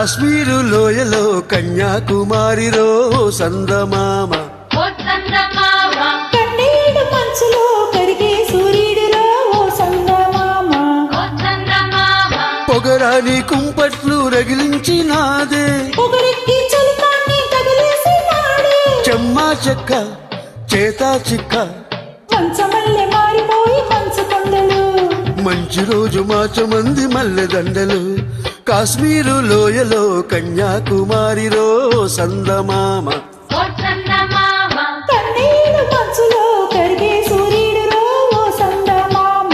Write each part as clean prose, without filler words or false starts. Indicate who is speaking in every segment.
Speaker 1: కాశ్మీరు లోయలో కన్యాకుమారిలో సందమామ
Speaker 2: కన్నీడు మంచులో కరిగే సూర్యుడిలో ఓ సందమామ
Speaker 1: పొగరాని కుంపట్లు రగిలించినాదే
Speaker 2: పొగరెక్కి చలికాన్ని తగిలేసినాడే
Speaker 1: చెమ్మా చెక్క చేతా చిక్క
Speaker 2: మంచమల్లె మారిపోయి మంచు కొండలు
Speaker 1: మంచి రోజు మాచమంది మల్లెదండలు కాశ్మీరు లోయలో కన్యాకుమారిలో సందమామ
Speaker 2: కన్నీడు మంచులో కరిగే సూర్యుడిలో ఓ సందమామ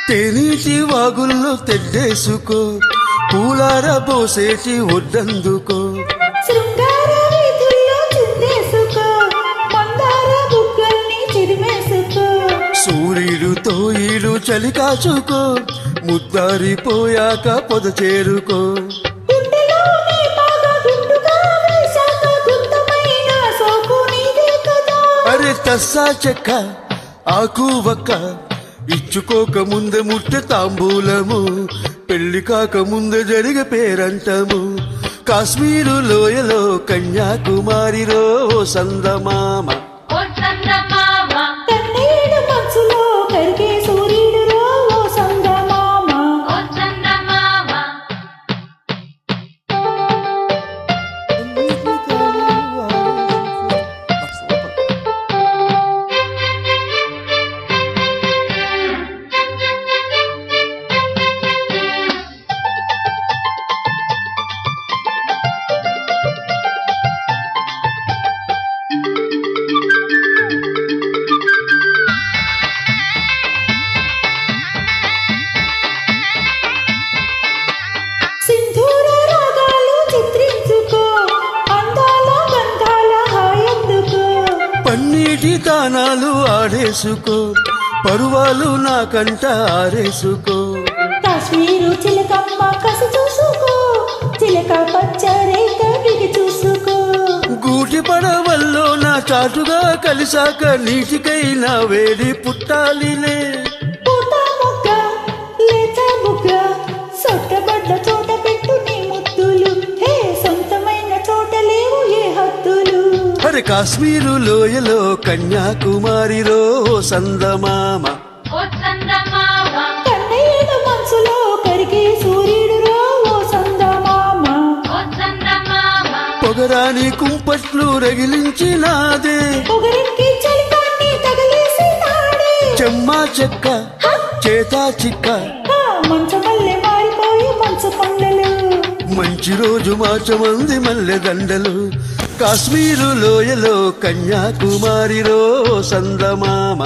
Speaker 1: తేనీటి వాగుల్లో తెడ్డేసుకో పూలార పోసేటి ఒడ్డందుకో
Speaker 2: శృంగార వీధుల్లో చిందేసుకో మందార బుగ్గల్ని చిరిమేసుకో
Speaker 1: సూర్యుడుతో ఈడు చలి కాచుకో ముద్దారిపోయాక పొద చేరుకో
Speaker 2: గుండెలోనే బాగా గుండుగా వేశాక గుంతమైన సోకు నీదే కదా
Speaker 1: అరే తస్సా చెక్క ఆకు వక్క ఇచ్చుకోక ముందే ముట్టె తాంబూలము పెళ్లి కాక ముందే జరిగే పేరంటము కాశ్మీరు లోయలో కన్యాకుమారిలో సందమామ
Speaker 2: కన్నీడు మంచులో కరిగే సూర్యుడిలో ఓ సందమామ సింధూర రాగాలు చిత్రించుకో అందాల గంధాల హాయందుకో
Speaker 1: పన్నీటి తానాలు ఆడేసుకో పరువాలు నాకంట ఆరేసుకో
Speaker 2: కాశ్మీరు చిలకమ్మ కసి చూసుకో చిలక పచ్చ రేఖ బిగి చూసుకో
Speaker 1: గూటి పడవల్లో నా చాటుగా కలిసాక నీటికైనా వేడి పుట్టాలినే
Speaker 2: పూత మొగ్గ లేత బుగ్గ సొట్టబడ్డ చోట పెట్టు నీ ముద్దులు హే సొంతమైన చోట లేవు ఏ హద్దులు
Speaker 1: అరే కాశ్మీరు లోయలో కన్యాకుమారిలో సందమామ
Speaker 2: కన్నీడు మనసులో కరిగే సూర్యుడిలో ఓ సందమామ
Speaker 1: పొగరాని కుంపట్లు రగిలించినాదే
Speaker 2: పొగరెక్కి చలికాన్ని తగిలేసినాడే
Speaker 1: చెమ్మా చెక్క చేతా చిక్క
Speaker 2: మంచమల్లె మారిపోయి మంచు కొండలు
Speaker 1: మంచి రోజు మాచమంది మల్లెదండలు కాశ్మీరు లోయలో కన్యాకుమారిలో సందమామ